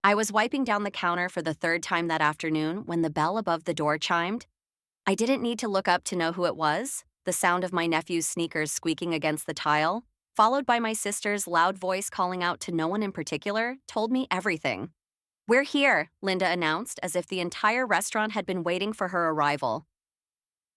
I was wiping down the counter for the third time that afternoon when the bell above the door chimed. I didn't need to look up to know who it was. The sound of my nephew's sneakers squeaking against the tile, followed by my sister's loud voice calling out to no one in particular, told me everything. "We're here," Linda announced, as if the entire restaurant had been waiting for her arrival.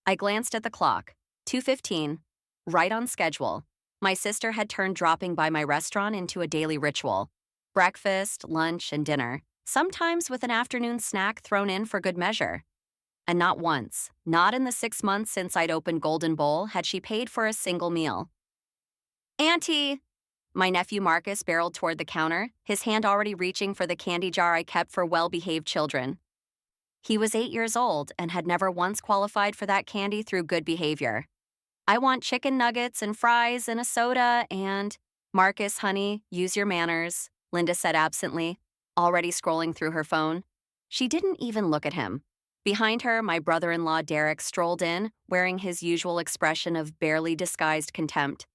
I glanced at the clock. 2:15. Right on schedule. My sister had turned dropping by my restaurant into a daily ritual. Breakfast, lunch, and dinner, sometimes with an afternoon snack thrown in for good measure. And not once, not in the 6 months since I'd opened Golden Bowl, had she paid for a single meal. "Auntie!" My nephew Marcus barreled toward the counter, his hand already reaching for the candy jar I kept for well-behaved children. He was 8 years old and had never once qualified for that candy through good behavior. "I want chicken nuggets and fries and a soda and—" "Marcus, honey, use your manners," Linda said absently, already scrolling through her phone. She didn't even look at him. Behind her, my brother-in-law Derek strolled in, wearing his usual expression of barely disguised contempt.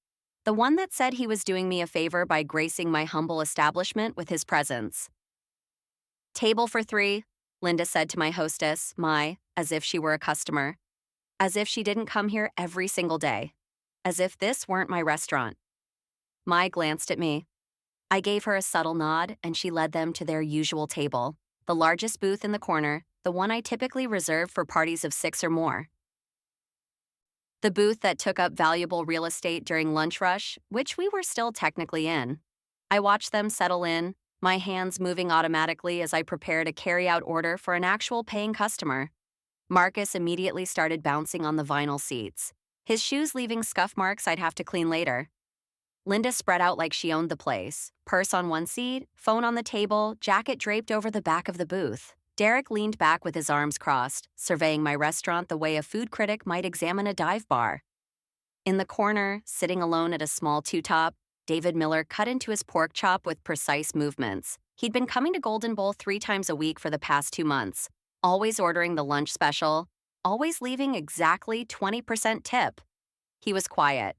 The one that said he was doing me a favor by gracing my humble establishment with his presence. "Table for 3, Linda said to my hostess, as if she were a customer. As if she didn't come here every single day. As if this weren't my restaurant. Mai glanced at me. I gave her a subtle nod, and she led them to their usual table, the largest booth in the corner, the one I typically reserve for parties of 6 or more. The booth that took up valuable real estate during lunch rush, which we were still technically in. I watched them settle in, my hands moving automatically as I prepared a carry-out order for an actual paying customer. Marcus immediately started bouncing on the vinyl seats, his shoes leaving scuff marks I'd have to clean later. Linda spread out like she owned the place, purse on one seat, phone on the table, jacket draped over the back of the booth. Derek leaned back with his arms crossed, surveying my restaurant the way a food critic might examine a dive bar. In the corner, sitting alone at a small two-top, David Miller cut into his pork chop with precise movements. He'd been coming to Golden Bowl 3 times a week for the past 2 months, always ordering the lunch special, always leaving exactly 20% tip. He was quiet,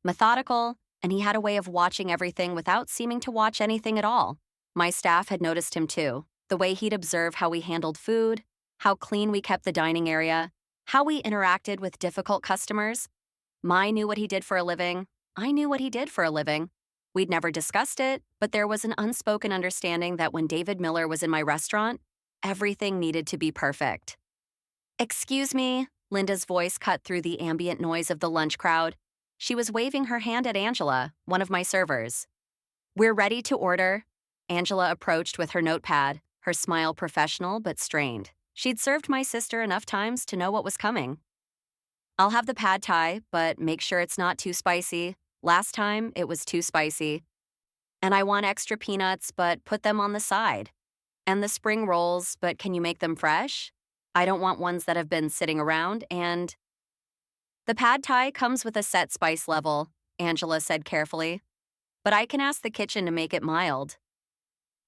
methodical, and he had a way of watching everything without seeming to watch anything at all. My staff had noticed him too, the way he'd observe how we handled food, how clean we kept the dining area, how we interacted with difficult customers. Mai knew what he did for a living. I knew what he did for a living. We'd never discussed it, but there was an unspoken understanding that when David Miller was in my restaurant, everything needed to be perfect. "Excuse me," Linda's voice cut through the ambient noise of the lunch crowd. She was waving her hand at Angela, one of my servers. "We're ready to order." Angela approached with her notepad, her smile professional but strained. She'd served my sister enough times to know what was coming. "I'll have the pad thai, but make sure it's not too spicy. Last time, it was too spicy. And I want extra peanuts, but put them on the side. And the spring rolls, but can you make them fresh? I don't want ones that have been sitting around, and—" "The pad thai comes with a set spice level," Angela said carefully. "But I can ask the kitchen to make it mild."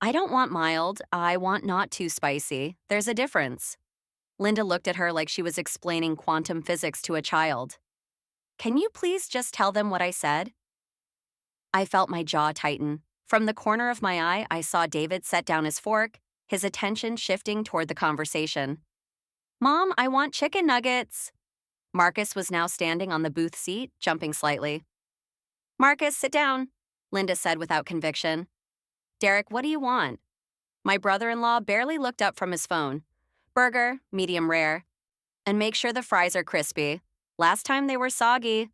"I don't want mild, I want not too spicy. There's a difference." Linda looked at her like she was explaining quantum physics to a child. "Can you please just tell them what I said?" I felt my jaw tighten. From the corner of my eye, I saw David set down his fork, his attention shifting toward the conversation. "Mom, I want chicken nuggets." Marcus was now standing on the booth seat, jumping slightly. "Marcus, sit down," Linda said without conviction. "Derek, what do you want?" My brother-in-law barely looked up from his phone. "Burger, medium rare. And make sure the fries are crispy. Last time they were soggy."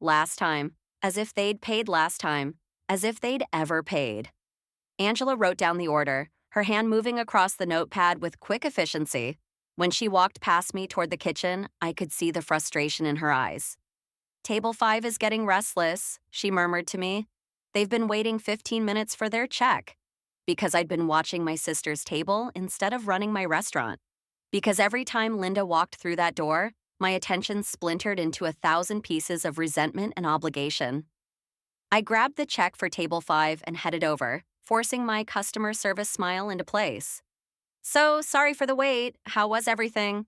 Last time. As if they'd paid last time. As if they'd ever paid. Angela wrote down the order, her hand moving across the notepad with quick efficiency. When she walked past me toward the kitchen, I could see the frustration in her eyes. "Table 5 is getting restless," she murmured to me. "They've been waiting 15 minutes for their check." Because I'd been watching my sister's table instead of running my restaurant. Because every time Linda walked through that door, my attention splintered into 1,000 pieces of resentment and obligation. I grabbed the check for table 5 and headed over, forcing my customer service smile into place. "So, sorry for the wait. How was everything?"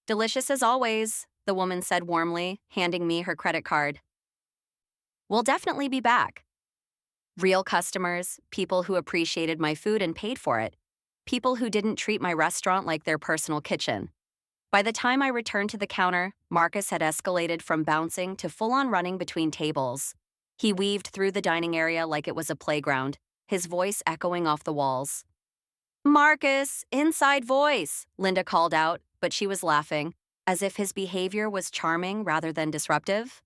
"Delicious as always," the woman said warmly, handing me her credit card. "We'll definitely be back." Real customers, people who appreciated my food and paid for it, people who didn't treat my restaurant like their personal kitchen. By the time I returned to the counter, Marcus had escalated from bouncing to full on running between tables. He weaved through the dining area like it was a playground, his voice echoing off the walls. Marcus, inside voice, Linda called out, but she was laughing, as if his behavior was charming rather than disruptive.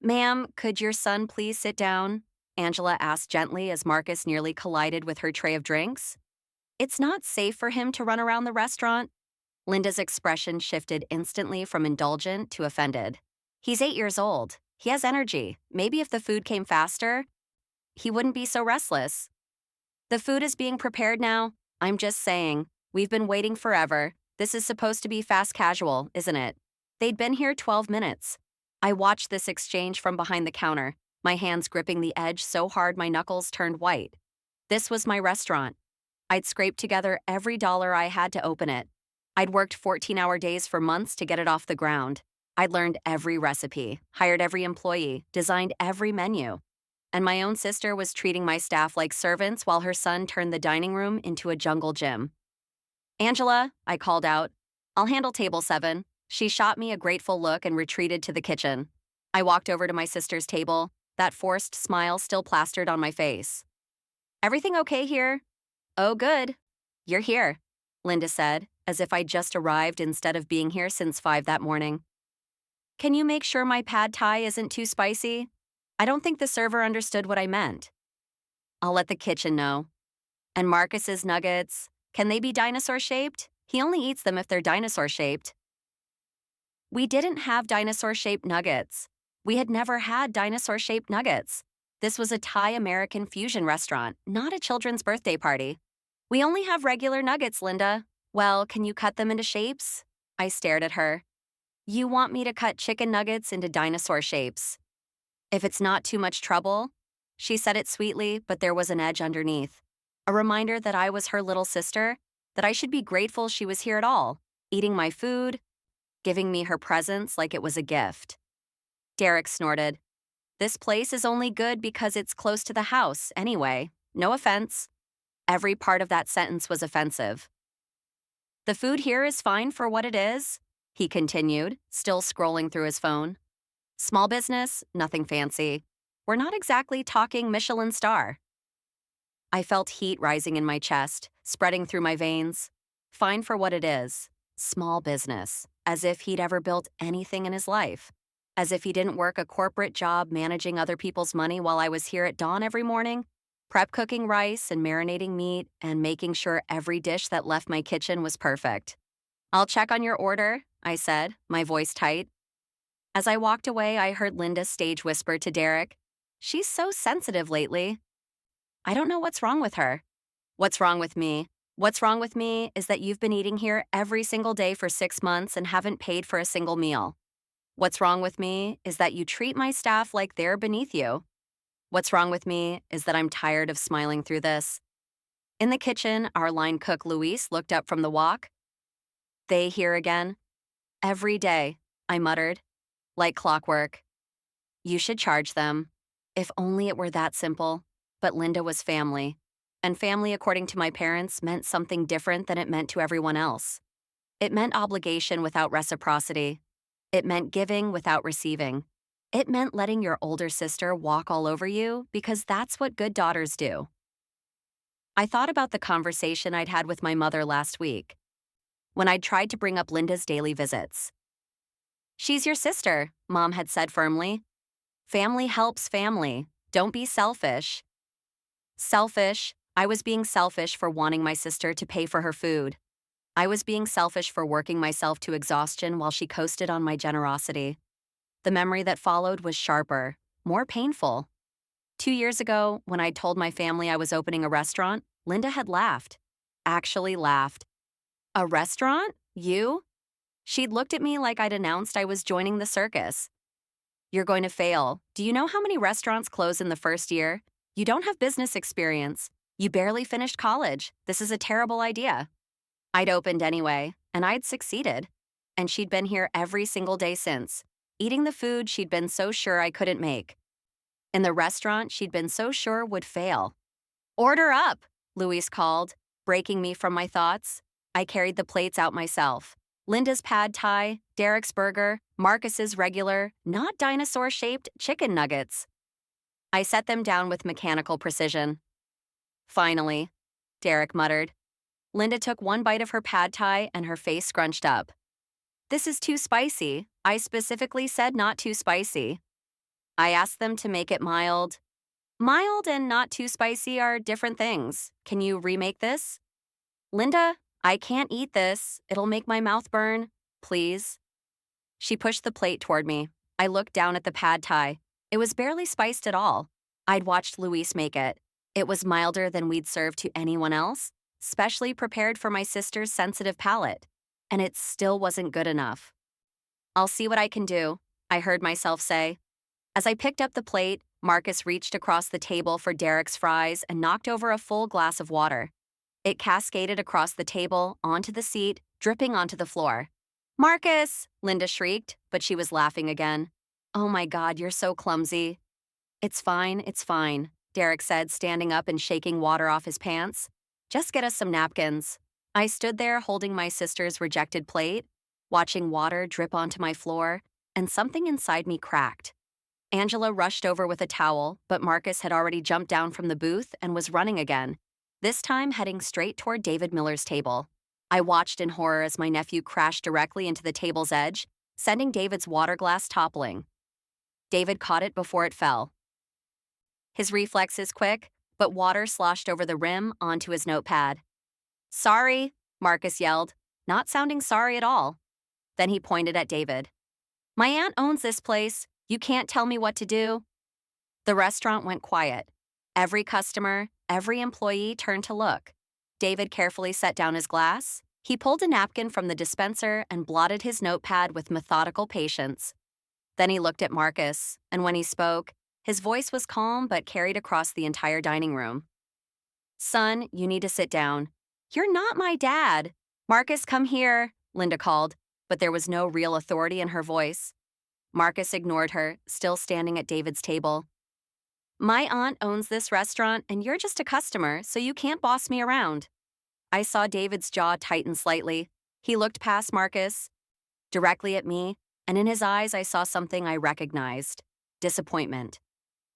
Ma'am, could your son please sit down? Angela asked gently as Marcus nearly collided with her tray of drinks. It's not safe for him to run around the restaurant. Linda's expression shifted instantly from indulgent to offended. He's 8 years old. He has energy. Maybe if the food came faster, he wouldn't be so restless. The food is being prepared now. I'm just saying. We've been waiting forever. This is supposed to be fast casual, isn't it? They'd been here 12 minutes. I watched this exchange from behind the counter, my hands gripping the edge so hard my knuckles turned white. This was my restaurant. I'd scraped together every dollar I had to open it. I'd worked 14-hour days for months to get it off the ground. I'd learned every recipe, hired every employee, designed every menu. And my own sister was treating my staff like servants while her son turned the dining room into a jungle gym. Angela, I called out, I'll handle table 7. She shot me a grateful look and retreated to the kitchen. I walked over to my sister's table, that forced smile still plastered on my face. Everything okay here? Oh, good. You're here, Linda said, as if I'd just arrived instead of being here since 5 that morning. Can you make sure my pad thai isn't too spicy? I don't think the server understood what I meant. I'll let the kitchen know. And Marcus's nuggets, can they be dinosaur-shaped? He only eats them if they're dinosaur-shaped. We didn't have dinosaur-shaped nuggets. We had never had dinosaur-shaped nuggets. This was a Thai-American fusion restaurant, not a children's birthday party. We only have regular nuggets, Linda. Well, can you cut them into shapes? I stared at her. You want me to cut chicken nuggets into dinosaur shapes. If it's not too much trouble. She said it sweetly, but there was an edge underneath. A reminder that I was her little sister, that I should be grateful she was here at all, eating my food, giving me her presence like it was a gift. Derek snorted. This place is only good because it's close to the house, anyway. No offense. Every part of that sentence was offensive. The food here is fine for what it is, he continued, still scrolling through his phone. Small business, nothing fancy. We're not exactly talking Michelin star. I felt heat rising in my chest, spreading through my veins. Fine for what it is. Small business. As if he'd ever built anything in his life. As if he didn't work a corporate job managing other people's money while I was here at dawn every morning, prep cooking rice and marinating meat and making sure every dish that left my kitchen was perfect. I'll check on your order, I said, my voice tight. As I walked away, I heard Linda stage whisper to Derek, She's so sensitive lately. I don't know what's wrong with her. What's wrong with me? What's wrong with me is that you've been eating here every single day for 6 months and haven't paid for a single meal. What's wrong with me is that you treat my staff like they're beneath you. What's wrong with me is that I'm tired of smiling through this. In the kitchen, our line cook Luis looked up from the wok. They here again? Every day, I muttered. Like clockwork. You should charge them. If only it were that simple. But Linda was family. And family, according to my parents, meant something different than it meant to everyone else. It meant obligation without reciprocity. It meant giving without receiving. It meant letting your older sister walk all over you because that's what good daughters do. I thought about the conversation I'd had with my mother last week, when I'd tried to bring up Linda's daily visits. She's your sister, Mom had said firmly. Family helps family. Don't be selfish. Selfish. I was being selfish for wanting my sister to pay for her food. I was being selfish for working myself to exhaustion while she coasted on my generosity. The memory that followed was sharper, more painful. 2 years ago, when I told my family I was opening a restaurant, Linda had laughed. Actually laughed. A restaurant? You? She'd looked at me like I'd announced I was joining the circus. You're going to fail. Do you know how many restaurants close in the first year? You don't have business experience. You barely finished college. This is a terrible idea. I'd opened anyway, and I'd succeeded. And she'd been here every single day since, eating the food she'd been so sure I couldn't make. in the restaurant she'd been so sure would fail. Order up, Louise called, breaking me from my thoughts. I carried the plates out myself. Linda's pad thai, Derek's burger, Marcus's regular, not dinosaur-shaped chicken nuggets. I set them down with mechanical precision. Finally, Derek muttered. Linda took one bite of her pad thai and her face scrunched up. This is too spicy. I specifically said not too spicy. I asked them to make it mild. Mild and not too spicy are different things. Can you remake this? Linda, I can't eat this. It'll make my mouth burn. Please. She pushed the plate toward me. I looked down at the pad thai. It was barely spiced at all. I'd watched Luis make it. It was milder than we'd served to anyone else, specially prepared for my sister's sensitive palate. And it still wasn't good enough. I'll see what I can do, I heard myself say. As I picked up the plate, Marcus reached across the table for Derek's fries and knocked over a full glass of water. It cascaded across the table, onto the seat, dripping onto the floor. Marcus! Linda shrieked, but she was laughing again. Oh my God, you're so clumsy. It's fine, Derek said, standing up and shaking water off his pants. Just get us some napkins. I stood there holding my sister's rejected plate, watching water drip onto my floor, and something inside me cracked. Angela rushed over with a towel, but Marcus had already jumped down from the booth and was running again, this time heading straight toward David Miller's table. I watched in horror as my nephew crashed directly into the table's edge, sending David's water glass toppling. David caught it before it fell. His reflexes quick, but water sloshed over the rim onto his notepad. Sorry, Marcus yelled, not sounding sorry at all. Then he pointed at David. My aunt owns this place. You can't tell me what to do. The restaurant went quiet. Every customer, every employee turned to look. David carefully set down his glass. He pulled a napkin from the dispenser and blotted his notepad with methodical patience. Then he looked at Marcus, and when he spoke, his voice was calm but carried across the entire dining room. Son, you need to sit down. You're not my dad. Marcus, come here, Linda called, but there was no real authority in her voice. Marcus ignored her, still standing at David's table. My aunt owns this restaurant, and you're just a customer, so you can't boss me around. I saw David's jaw tighten slightly. He looked past Marcus, directly at me, and in his eyes I saw something I recognized. Disappointment.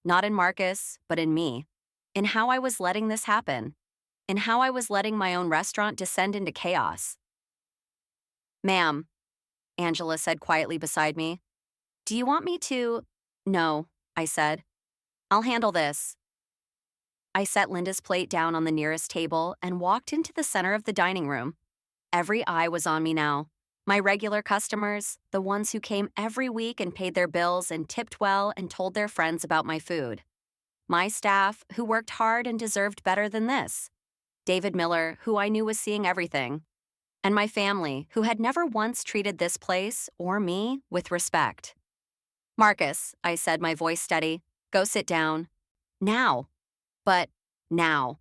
Not in Marcus, but in me. In how I was letting this happen. In how I was letting my own restaurant descend into chaos. Ma'am, Angela said quietly beside me. Do you want me to? No, I said. I'll handle this. I set Linda's plate down on the nearest table and walked into the center of the dining room. Every eye was on me now. My regular customers, the ones who came every week and paid their bills and tipped well and told their friends about my food. My staff, who worked hard and deserved better than this. David Miller, who I knew was seeing everything. And my family, who had never once treated this place, or me, with respect. Marcus, I said, my voice steady, go sit down. Now. But now.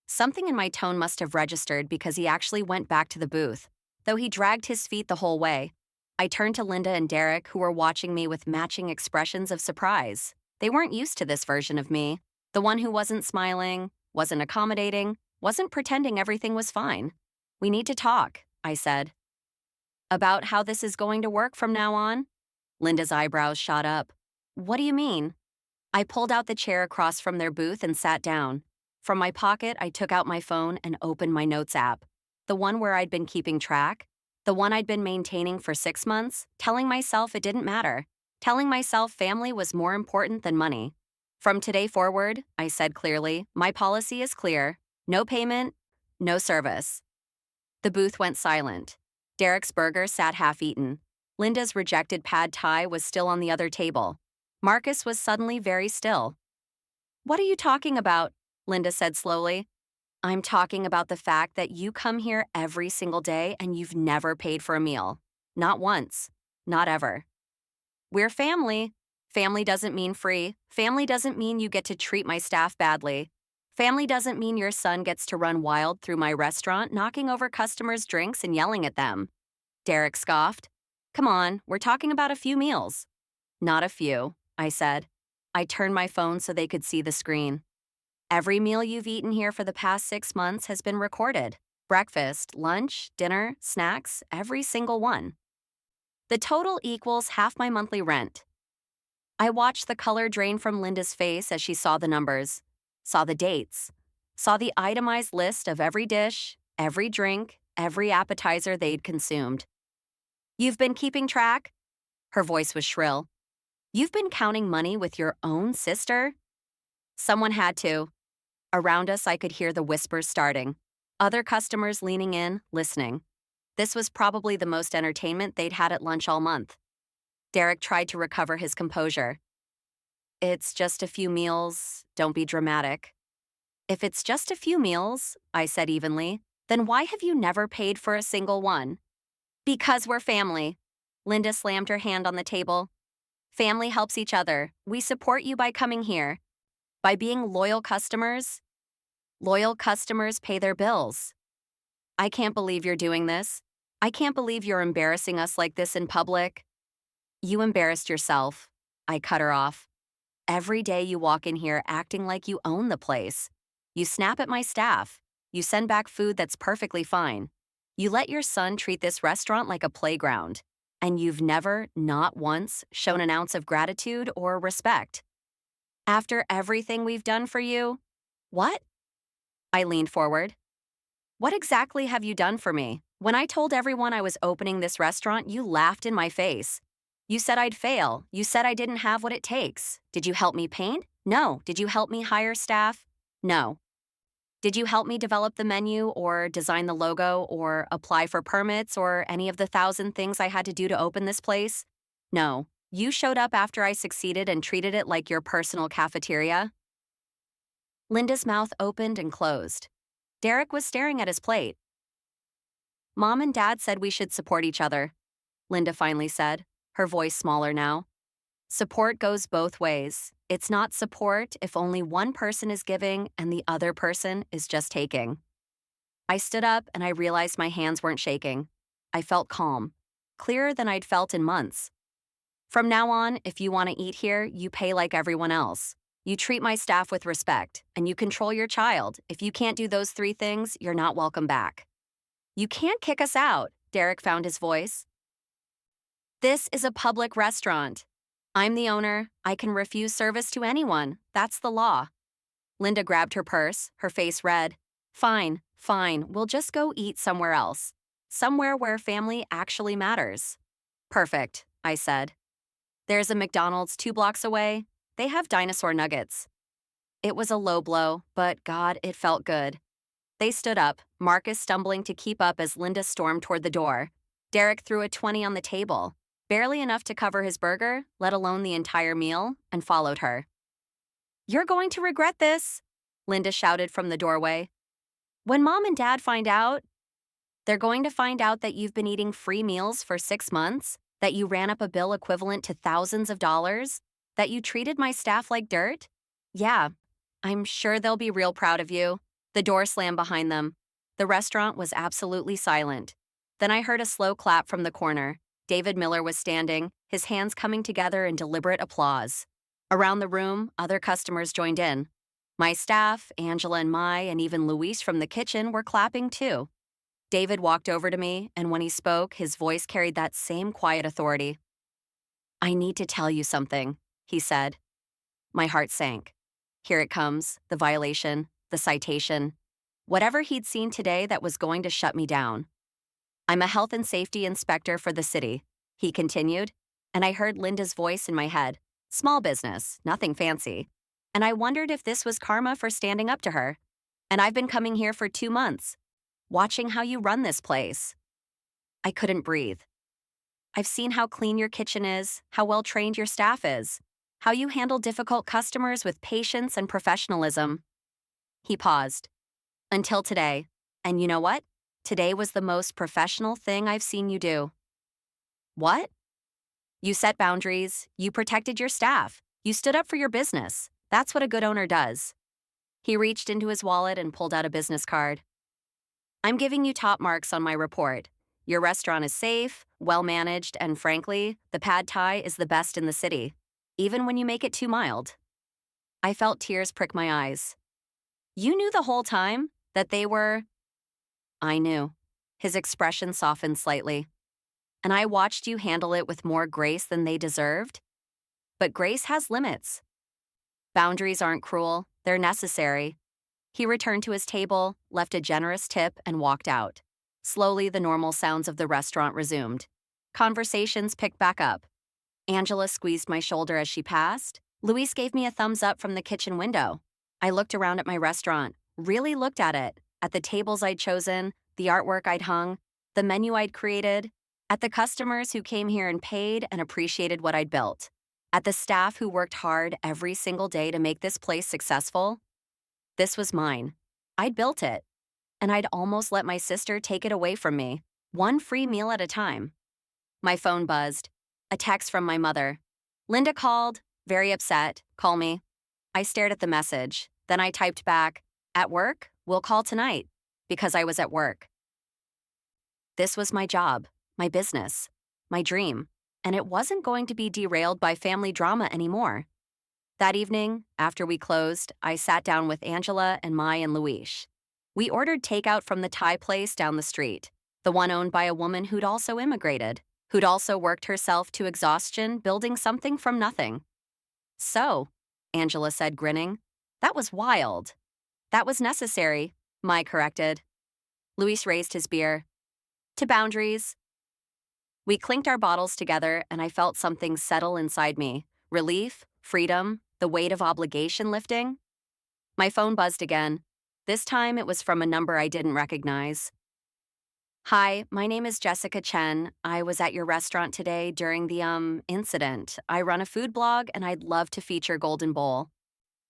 Something in my tone must have registered because he actually went back to the booth, though he dragged his feet the whole way. I turned to Linda and Derek, who were watching me with matching expressions of surprise. They weren't used to this version of me, the one who wasn't smiling, wasn't accommodating, wasn't pretending everything was fine. We need to talk, I said. About how this is going to work from now on? Linda's eyebrows shot up. What do you mean? I pulled out the chair across from their booth and sat down. From my pocket, I took out my phone and opened my notes app. The one where I'd been keeping track. The one I'd been maintaining for 6 months, telling myself it didn't matter. Telling myself family was more important than money. From today forward, I said clearly, my policy is clear. No payment, no service. The booth went silent. Derek's burger sat half-eaten. Linda's rejected pad thai was still on the other table. Marcus was suddenly very still. What are you talking about? Linda said slowly. I'm talking about the fact that you come here every single day and you've never paid for a meal. Not once. Not ever. We're family. Family doesn't mean free. Family doesn't mean you get to treat my staff badly. Family doesn't mean your son gets to run wild through my restaurant, knocking over customers' drinks and yelling at them. Derek scoffed. Come on, we're talking about a few meals. Not a few, I said. I turned my phone so they could see the screen. Every meal you've eaten here for the past 6 months has been recorded. Breakfast, lunch, dinner, snacks, every single one. The total equals half my monthly rent. I watched the color drain from Linda's face as she saw the numbers, saw the dates, saw the itemized list of every dish, every drink, every appetizer they'd consumed. You've been keeping track? Her voice was shrill. You've been counting money with your own sister? Someone had to. Around us, I could hear the whispers starting. Other customers leaning in, listening. This was probably the most entertainment they'd had at lunch all month. Derek tried to recover his composure. It's just a few meals. Don't be dramatic. If it's just a few meals, I said evenly, then why have you never paid for a single one? Because we're family. Linda slammed her hand on the table. Family helps each other. We support you by coming here. By being loyal customers. Loyal customers pay their bills. I can't believe you're doing this. I can't believe you're embarrassing us like this in public. You embarrassed yourself. I cut her off. Every day you walk in here acting like you own the place. You snap at my staff. You send back food that's perfectly fine. You let your son treat this restaurant like a playground. And you've never, not once, shown an ounce of gratitude or respect. After everything we've done for you, what? I leaned forward. What exactly have you done for me? When I told everyone I was opening this restaurant, you laughed in my face. You said I'd fail. You said I didn't have what it takes. Did you help me paint? No. Did you help me hire staff? No. Did you help me develop the menu or design the logo or apply for permits or any of the 1,000 things I had to do to open this place? No. You showed up after I succeeded and treated it like your personal cafeteria. Linda's mouth opened and closed. Derek was staring at his plate. Mom and Dad said we should support each other, Linda finally said, her voice smaller now. Support goes both ways. It's not support if only one person is giving and the other person is just taking. I stood up and I realized my hands weren't shaking. I felt calm, clearer than I'd felt in months. From now on, if you want to eat here, you pay like everyone else. You treat my staff with respect, and you control your child. If you can't do those 3 things, you're not welcome back. You can't kick us out, Derek found his voice. This is a public restaurant. I'm the owner. I can refuse service to anyone. That's the law. Linda grabbed her purse, her face red. Fine, fine. We'll just go eat somewhere else. Somewhere where family actually matters. Perfect, I said. There's a McDonald's 2 blocks away. They have dinosaur nuggets. It was a low blow, but God, it felt good. They stood up, Marcus stumbling to keep up as Linda stormed toward the door. Derek threw a 20 on the table, barely enough to cover his burger, let alone the entire meal, and followed her. You're going to regret this, Linda shouted from the doorway. When Mom and Dad find out, they're going to find out that you've been eating free meals for 6 months, that you ran up a bill equivalent to thousands of dollars, that you treated my staff like dirt? Yeah, I'm sure they'll be real proud of you. The door slammed behind them. The restaurant was absolutely silent. Then I heard a slow clap from the corner. David Miller was standing, his hands coming together in deliberate applause. Around the room, other customers joined in. My staff, Angela and Mai, and even Luis from the kitchen were clapping too. David walked over to me, and when he spoke, his voice carried that same quiet authority. I need to tell you something, he said. My heart sank. Here it comes, the violation, the citation. Whatever he'd seen today that was going to shut me down. I'm a health and safety inspector for the city, he continued, and I heard Linda's voice in my head. Small business, nothing fancy. And I wondered if this was karma for standing up to her. And I've been coming here for 2 months, watching how you run this place. I couldn't breathe. I've seen how clean your kitchen is, how well trained your staff is, how you handle difficult customers with patience and professionalism. He paused. Until today. And you know what? Today was the most professional thing I've seen you do. What? You set boundaries. You protected your staff. You stood up for your business. That's what a good owner does. He reached into his wallet and pulled out a business card. I'm giving you top marks on my report. Your restaurant is safe, well-managed, and frankly, the pad thai is the best in the city. even when you make it too mild. I felt tears prick my eyes. You knew the whole time that they were. I knew. His expression softened slightly. And I watched you handle it with more grace than they deserved. But grace has limits. Boundaries aren't cruel, they're necessary. He returned to his table, left a generous tip, and walked out. Slowly, the normal sounds of the restaurant resumed. Conversations picked back up. Angela squeezed my shoulder as she passed. Luis gave me a thumbs up from the kitchen window. I looked around at my restaurant, really looked at it, at the tables I'd chosen, the artwork I'd hung, the menu I'd created, at the customers who came here and paid and appreciated what I'd built, at the staff who worked hard every single day to make this place successful. This was mine. I'd built it, and I'd almost let my sister take it away from me, one free meal at a time. My phone buzzed. A text from my mother. Linda called, very upset, call me. I stared at the message. Then I typed back, at work? We'll call tonight, because I was at work. This was my job, my business, my dream, and it wasn't going to be derailed by family drama anymore. That evening, after we closed, I sat down with Angela and Mai and Luis. We ordered takeout from the Thai place down the street, the one owned by a woman who'd also immigrated, who'd also worked herself to exhaustion building something from nothing. So, Angela said, grinning, that was wild. That was necessary, Mai corrected. Luis raised his beer. To boundaries. We clinked our bottles together, and I felt something settle inside me. Relief, freedom, the weight of obligation lifting. My phone buzzed again. This time it was from a number I didn't recognize. Hi, my name is Jessica Chen. I was at your restaurant today during the incident. I run a food blog and I'd love to feature Golden Bowl.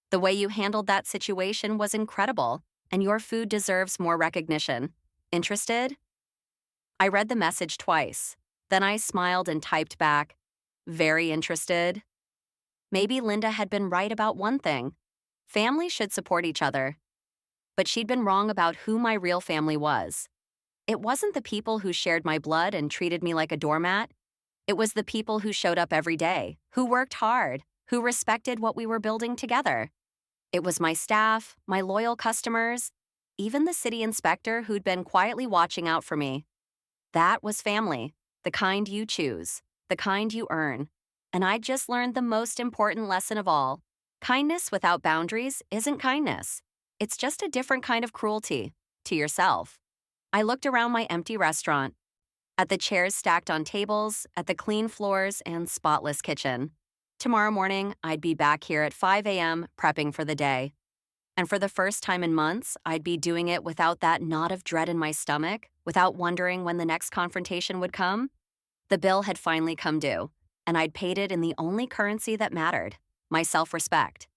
The way you handled that situation was incredible, and your food deserves more recognition. Interested? I read the message twice. Then I smiled and typed back, very interested. Maybe Linda had been right about one thing. Families should support each other. But she'd been wrong about who my real family was. It wasn't the people who shared my blood and treated me like a doormat. It was the people who showed up every day, who worked hard, who respected what we were building together. It was my staff, my loyal customers, even the city inspector who'd been quietly watching out for me. That was family, the kind you choose, the kind you earn. And I just learned the most important lesson of all. Kindness without boundaries isn't kindness. It's just a different kind of cruelty to yourself. I looked around my empty restaurant, at the chairs stacked on tables, at the clean floors and spotless kitchen. Tomorrow morning, I'd be back here at 5 a.m. prepping for the day. And for the first time in months, I'd be doing it without that knot of dread in my stomach, without wondering when the next confrontation would come. The bill had finally come due, and I'd paid it in the only currency that mattered, my self-respect.